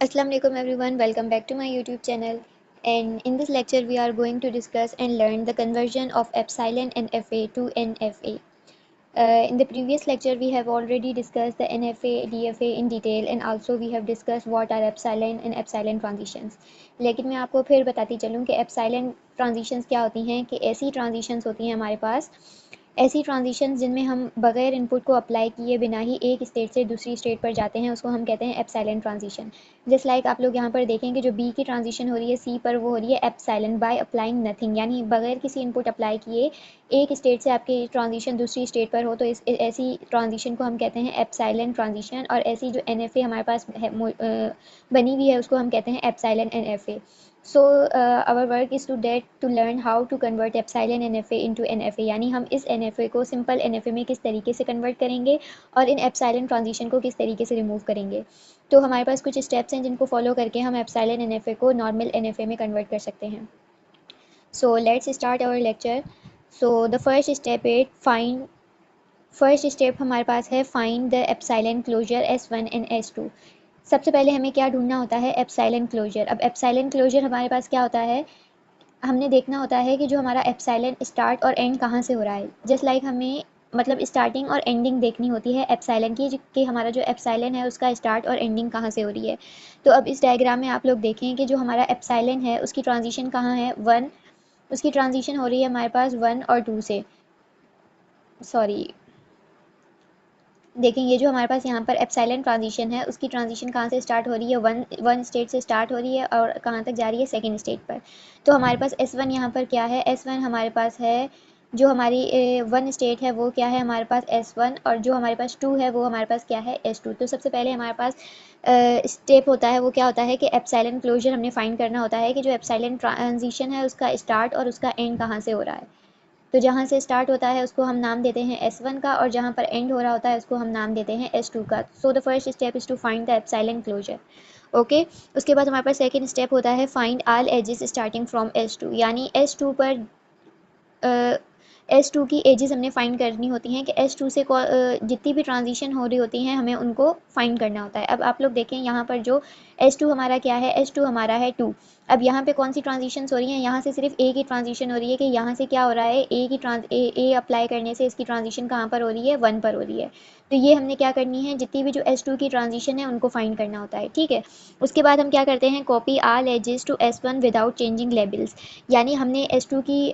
Assalamu alaikum everyone, welcome back to my YouTube channel. And in this lecture we are going to discuss and learn the conversion of epsilon NFA to NFA. In the previous lecture we have already discussed the NFA DFA in detail and also we have discussed what are epsilon and epsilon transitions. लेकिन मैं आपको फिर बताती चलूँ कि epsilon transitions क्या होती हैं, कि ऐसी transitions होती हैं हमारे पास, ऐसी ट्रांजिशन जिनमें हम बगैर इनपुट को अप्लाई किए बिना ही एक स्टेट से दूसरी स्टेट पर जाते हैं, उसको हम कहते हैं एप्सिलॉन ट्रांजिशन। जस्ट लाइक आप लोग यहाँ पर देखेंगे जो बी की ट्रांजिशन हो रही है सी पर, वो हो रही है एप्सिलॉन बाय अप्लाइंग नथिंग, यानी बगैर किसी इनपुट अप्लाई किए एक स्टेट से आपकी ट्रांजिशन दूसरी स्टेट पर हो तो इस ऐसी ट्रांजिशन को हम कहते हैं एप्सिलॉन ट्रांजिशन। और ऐसी जो NFA हमारे पास है, बनी हुई है, उसको हम कहते हैं epsilon NFA। So our work is to learn how to convert epsilon NFA into NFA, यानी हम इस NFA को सिंपल NFA में किस तरीके से कन्वर्ट करेंगे और इन एप्सिलॉन ट्रांजिशन को किस तरीके से रिमूव करेंगे। तो हमारे पास कुछ स्टेप्स हैं जिनको फॉलो करके हम एप्सिलॉन NFA को नॉर्मल NFA में कन्वर्ट कर सकते हैं। So let's start our lecture. So the first step हमारे पास है find the epsilon closure S1 and S2। सबसे पहले हमें क्या ढूंढना होता है, एप्सिलॉन क्लोजर। अब एप्सिलॉन क्लोजर हमारे पास क्या होता है, हमने देखना होता है कि जो हमारा एप्सिलॉन स्टार्ट और एंड कहाँ से हो रहा है। जस्ट लाइक हमें मतलब स्टार्टिंग और एंडिंग देखनी होती है एप्सिलॉन की, कि हमारा जो एप्सिलॉन है उसका स्टार्ट और एंडिंग कहाँ से हो रही है। तो अब इस डायग्राम में आप लोग देखें कि जो हमारा एप्सिलॉन है उसकी ट्रांजिशन कहाँ है, 1, उसकी ट्रांजिशन हो रही है हमारे पास 1 और 2 से। सॉरी, देखें ये जो हमारे पास यहाँ पर एप्सिलॉन ट्रांजिशन है उसकी ट्रांजिशन कहाँ से स्टार्ट हो रही है, वन स्टेट से स्टार्ट हो रही है और कहाँ तक जा रही है, सेकंड स्टेट पर। तो हमारे पास S1 यहाँ पर क्या है, S1 हमारे पास है, जो हमारी वन स्टेट है वो क्या है हमारे पास S1, और जो हमारे पास 2 है वो हमारे पास क्या है, S2। तो सबसे पहले हमारे पास स्टेप होता है वो क्या होता है कि एप्सिलॉन क्लोजर हमने फाइंड करना होता है कि जो एप्सिलॉन ट्रांजिशन है उसका स्टार्ट और उसका एंड कहाँ से हो रहा है। तो जहाँ से स्टार्ट होता है उसको हम नाम देते हैं S1 का, और जहाँ पर एंड हो रहा होता है उसको हम नाम देते हैं S2 का। So the first step is to find the epsilon closure. Okay, उसके बाद हमारे पास सेकंड स्टेप होता है find all edges starting from S2, यानी S2 पर S2 की एजेस हमने फाइंड करनी होती हैं कि S2 से जितनी भी ट्रांजिशन हो रही होती हैं हमें उनको फाइंड करना होता है। अब आप लोग देखें यहाँ पर जो S2 हमारा क्या है, S2 हमारा है 2। अब यहाँ पे कौन सी ट्रांजिशंस हो रही हैं, यहाँ से सिर्फ ए की ट्रांजिशन हो रही है कि यहाँ से क्या हो रहा है, ए अप्लाई करने से इसकी ट्रांजिशन कहाँ पर हो रही है, 1 पर हो रही है। तो ये हमने क्या करनी है, जितनी भी जो S2 की ट्रांजिशन है उनको फाइंड करना होता है, ठीक है। उसके बाद हम क्या करते हैं, copy all edges to S1 without changing labels, यानी हमने S2 की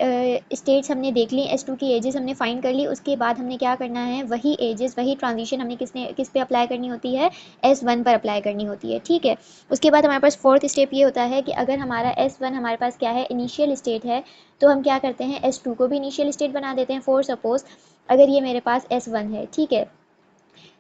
स्टेट्स हमने देख ली, S2 की एजेस हमने फाइंड कर ली। उसके बाद हमने क्या करना है, वही एजेस वही ट्रांजिशन हमने किस पे अप्लाई करनी होती है, S1 पर अप्लाई करनी होती है, ठीक है। उसके बाद हमारे पास फोर्थ स्टेप ये होता है कि अगर हमारा S1 हमारे पास क्या है, इनिशियल स्टेट है, तो हम क्या करते हैं, S2 को भी इनिशियल स्टेट बना देते हैं। फॉर सपोज अगर ये मेरे पास S1 है, ठीक है,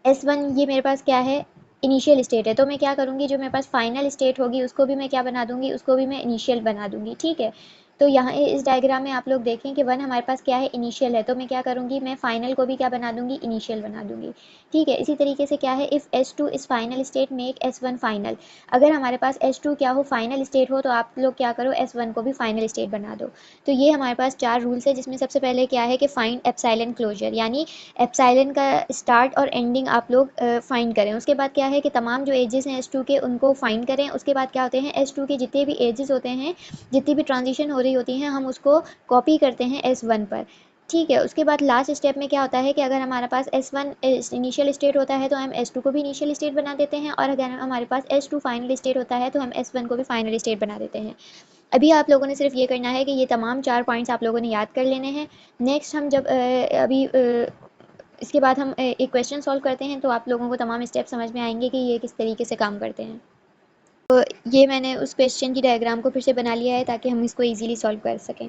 S1 ये मेरे पास क्या है, इनिशियल स्टेट है, तो मैं क्या करूँगी, जो मेरे पास फाइनल स्टेट होगी उसको भी मैं क्या बना दूँगी, उसको भी मैं इनिशियल बना दूँगी, ठीक है। तो यहाँ इस डायग्राम में आप लोग देखें कि 1 हमारे पास क्या है, इनिशियल है, तो मैं क्या करूँगी, मैं फाइनल को भी क्या बना दूँगी, इनिशियल बना दूँगी, ठीक है। इसी तरीके से क्या है, if S2 is final state make S1 final, अगर हमारे पास S2 क्या हो, फाइनल स्टेट हो, तो आप लोग क्या करो, S1 को भी फाइनल स्टेट बना दो। तो ये हमारे पास 4 रूल्स है, जिसमें सबसे पहले क्या है कि फाइंड एप्सिलॉन क्लोजर, यानी एप्सिलॉन का स्टार्ट और एंडिंग आप लोग फाइंड करें। उसके बाद क्या है कि तमाम जो एजेस हैं S2 के उनको फाइंड करें। उसके बाद क्या होते हैं, S2 के जितने भी एजेस होते हैं, जितनी भी ट्रांजिशन हो रही होती हैं, हम उसको कॉपी करते हैं S1 पर, ठीक है। उसके बाद लास्ट स्टेप में क्या होता है कि अगर हमारे पास S1 इनिशियल स्टेट होता है तो हम S2 को भी इनिशियल स्टेट बना देते हैं, और अगर हमारे पास S2 फाइनल स्टेट होता है तो हम S1 को भी फाइनल स्टेट बना देते हैं। अभी आप लोगों ने सिर्फ ये करना है कि ये तमाम 4 पॉइंट्स आप लोगों ने याद कर लेने हैं। नेक्स्ट हम जब इसके बाद हम एक क्वेश्चन सॉल्व करते हैं, तो आप लोगों को तमाम स्टेप समझ में आएंगे कि ये किस तरीके से काम करते हैं। तो ये मैंने उस क्वेश्चन की डायग्राम को फिर से बना लिया है ताकि हम इसको इजीली सॉल्व कर सकें।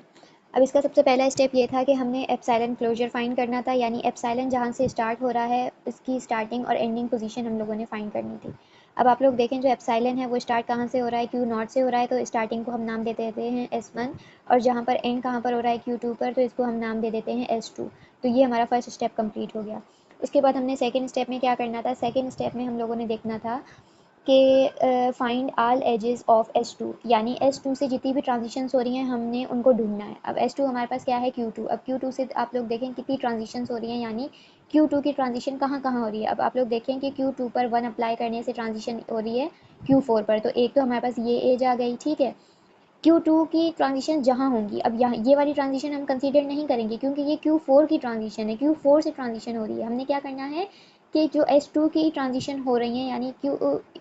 अब इसका सबसे पहला स्टेप ये था कि हमने एप्सिलॉन क्लोजर फाइंड करना था, यानी एप्सिलॉन जहाँ से स्टार्ट हो रहा है उसकी स्टार्टिंग और एंडिंग पोजीशन हम लोगों ने फाइंड करनी थी। अब आप लोग देखें जो एप्सिलॉन है वो स्टार्ट कहाँ से हो रहा है, Q0 से हो रहा है, तो स्टार्टिंग को हम नाम दे देते हैं S1, और जहाँ पर एंड कहाँ पर हो रहा है, Q2 पर, तो इसको हम नाम दे देते हैं S2। तो ये हमारा फर्स्ट स्टेप कंप्लीट हो गया। उसके बाद हमने सेकेंड स्टेप में क्या करना था, सेकेंड स्टेप में हम लोगों ने देखना था कि find all edges of S2, यानी S2 से जितनी भी ट्रांजिशंस हो रही हैं हमने उनको ढूंढना है। अब S2 हमारे पास क्या है, Q2। अब Q2 से आप लोग देखें कितनी ट्रांजिशंस हो रही हैं, यानी Q2 की ट्रांजिशन कहाँ कहाँ हो रही है। अब आप लोग देखें कि Q2 पर 1 अप्लाई करने से ट्रांजिशन हो रही है Q4 पर, तो एक तो हमारे पास ये एज आ गई, ठीक है। Q2 की ट्रांजिशन जहाँ होंगी, अब यहाँ ये वाली ट्रांजिशन हम कंसीडर नहीं करेंगे क्योंकि ये Q4 की ट्रांजिशन है, Q4 से ट्रांजिशन हो रही है। हमने क्या करना है कि जो S2 की ट्रांजिशन हो रही है, यानी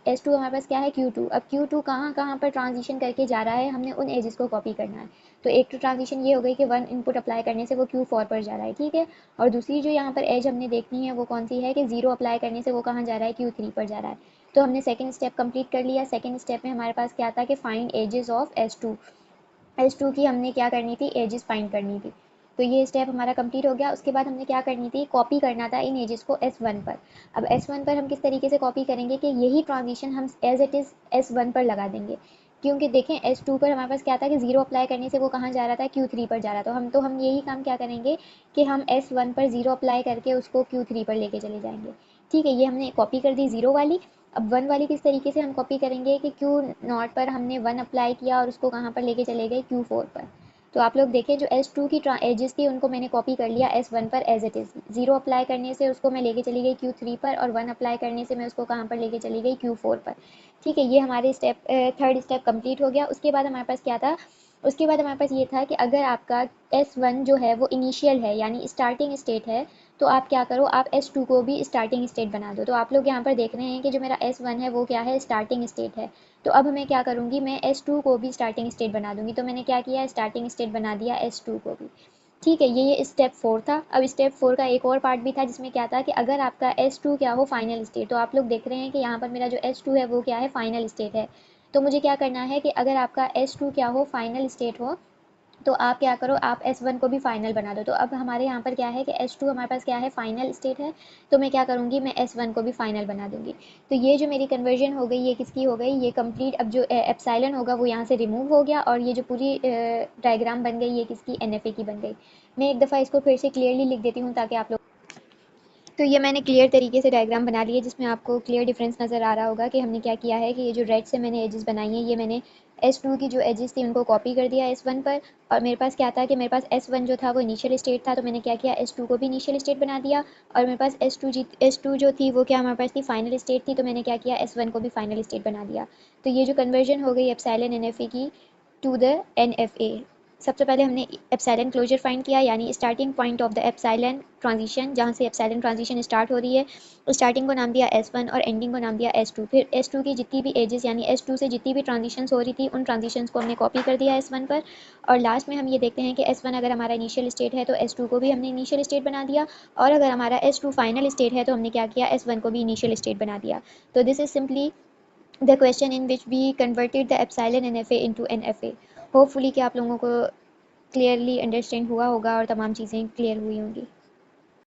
S2 हमारे पास क्या है Q2, अब Q2 कहाँ कहाँ पर ट्रांजिशन करके जा रहा है, हमने उन एजेस को कॉपी करना है। तो एक तो ट्रांजिशन ये हो गई कि 1 इनपुट अप्लाई करने से वो Q4 पर जा रहा है, ठीक है। और दूसरी जो यहाँ पर एज हमने देखनी है वो कौन सी है कि 0 अप्लाई करने से वो कहाँ जा रहा है, Q3 पर जा रहा है। तो हमने सेकेंड स्टेप कंप्लीट कर लिया। सेकेंड स्टेप में हमारे पास क्या था कि फाइंड एजेस ऑफ S2 की हमने क्या करनी थी, एजेस फाइंड करनी थी। तो ये स्टेप हमारा कंप्लीट हो गया। उसके बाद हमने क्या करनी थी, कॉपी करना था इन एजेस को S1 पर। अब S1 पर हम किस तरीके से कॉपी करेंगे कि यही ट्रांजिशन हम एज इट इज़ S1 पर लगा देंगे, क्योंकि देखें S2 पर हमारे पास क्या था कि 0 अप्लाई करने से वो कहाँ जा रहा था, Q3 पर जा रहा था। हम यही काम क्या करेंगे कि हम S1 पर 0 अप्लाई करके उसको Q3 पर लेके चले जाएंगे, ठीक है। ये हमने कॉपी कर दी 0 वाली। अब 1 वाली किस तरीके से हम कॉपी करेंगे कि Q0 पर हमने 1 अप्लाई किया और उसको कहाँ पर लेके चले गए, Q4 पर। तो आप लोग देखें जो S2 की एजेस थी उनको मैंने कॉपी कर लिया S1 पर एज इट इज़। 0 अप्लाई करने से उसको मैं लेके चली गई Q3 पर, और 1 अप्लाई करने से मैं उसको कहाँ पर लेके चली गई, Q4 पर, ठीक है। ये हमारे थर्ड स्टेप कंप्लीट हो गया। उसके बाद हमारे पास क्या था, उसके बाद हमारे पास ये था कि अगर आपका S1 जो है वो इनिशियल है यानी स्टार्टिंग स्टेट है, तो आप क्या करो, आप S2 को भी स्टार्टिंग स्टेट बना दो। तो आप लोग यहाँ पर देख रहे हैं कि जो मेरा S1 है वो क्या है, स्टार्टिंग स्टेट है। तो अब मैं क्या करूँगी, मैं S2 को भी स्टार्टिंग स्टेट बना दूँगी। तो मैंने क्या किया, स्टार्टिंग स्टेट बना दिया S2 को भी, ठीक है। ये स्टेप 4 था। अब स्टेप 4 का एक और पार्ट भी था जिसमें क्या था कि अगर आपका S2 क्या हो, फाइनल स्टेट। तो आप लोग देख रहे हैं कि यहाँ पर मेरा जो S2 है वो क्या है, फाइनल स्टेट है। तो मुझे क्या करना है कि अगर आपका S2 क्या हो, फाइनल स्टेट हो, तो आप क्या करो, आप S1 को भी फाइनल बना दो। तो अब हमारे यहाँ पर क्या है कि S2 हमारे पास क्या है, फाइनल स्टेट है। तो मैं क्या करूँगी, मैं S1 को भी फाइनल बना दूँगी। तो ये जो मेरी कन्वर्जन हो गई, ये किसकी हो गई, ये कंप्लीट। अब जो एप्सिलॉन होगा वो यहाँ से रिमूव हो गया, और ये जो पूरी डायग्राम बन गई ये किसकी, NFA की बन गई। मैं एक दफ़ा इसको फिर से क्लियरली लिख देती हूँ ताकि आप लोग, तो ये मैंने क्लियर तरीके से डायग्राम बना ली है जिसमें आपको क्लियर डिफरेंस नज़र आ रहा होगा कि हमने क्या किया है कि ये जो रेड से मैंने एजेस बनाई हैं, ये मैंने S2 की जो एजेस थी उनको कॉपी कर दिया S1 पर। और मेरे पास क्या था कि मेरे पास S1 जो था वो इनिशियल स्टेट था, तो मैंने क्या किया, S2 को भी इनिशियल स्टेट बना दिया। और मेरे पास S2 जो थी वो क्या हमारे पास थी, फाइनल स्टेट थी। तो मैंने क्या किया, S1 को भी फाइनल स्टेट बना दिया। तो ये जो कन्वर्जन हो गई एप्सिलॉन NFA की टू द NFA। सबसे पहले हमने एप्सिलॉन क्लोजर फाइंड किया, यानी starting point of the epsilon transition, जहाँ से एप्सिलॉन ट्रांजिशन स्टार्ट हो रही है। स्टार्टिंग को नाम दिया S1 और एंडिंग को नाम दिया S2। फिर S2 की जितनी भी एजेस यानी S2 से जितनी भी ट्रांजिशंस हो रही थी उन ट्रांजिशंस को हमने कॉपी कर दिया S1 पर। और लास्ट में हम ये देखते हैं कि S1 अगर हमारा इनिशियल स्टेट है तो S2 को भी हमने इनिशियल स्टेट बना दिया, और अगर हमारा S2 फाइनल स्टेट है तो हमने क्या किया, S1 को भी इनिशियल स्टेट बना दिया। तो this is simply the question in which we converted the epsilon NFA into NFA। Hopefully कि आप लोगों को क्लियरली अंडरस्टैंड हुआ होगा और तमाम चीज़ें क्लियर हुई होंगी।